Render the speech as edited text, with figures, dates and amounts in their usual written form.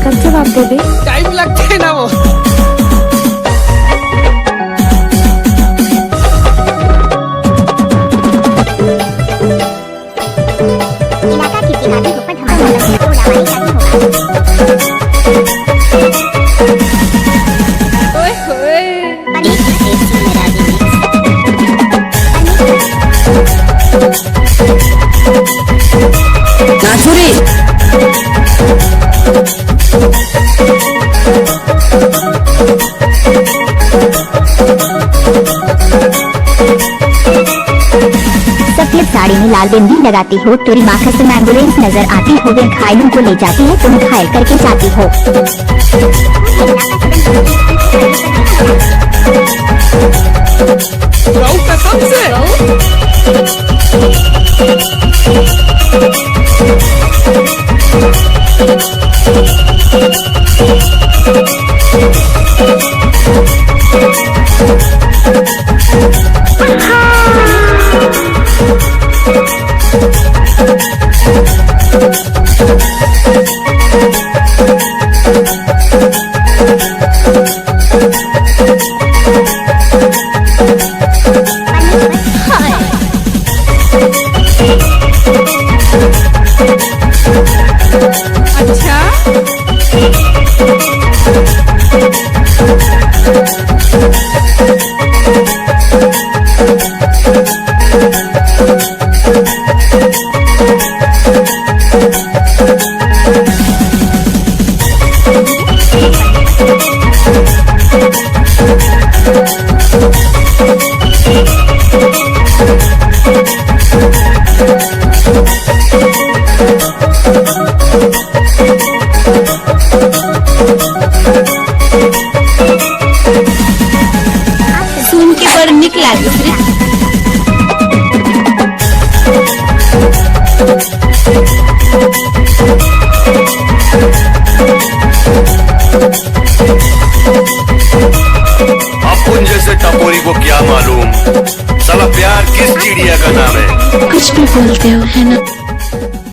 कब जवाब देबे? टाइम लगते है ना वो। इलाका किसी आदमी को पर धमाका लगे तो उड़ावाई ओए होए। नाथुरी सफेद साड़ी में लाल बिंदी लगाती हो, तुरी माखा से एम्बुलेंस नजर आती हो, वे घायलों को ले जाती है, तुम घायल करके जाती हो। रहू कसम से। अच्छा सुन के बड़ निक लागल रे। अपन जैसे टपोरी को क्या मालूम साला प्यार किस चिड़िया का नाम है। कुछ भी बोलते हो है ना।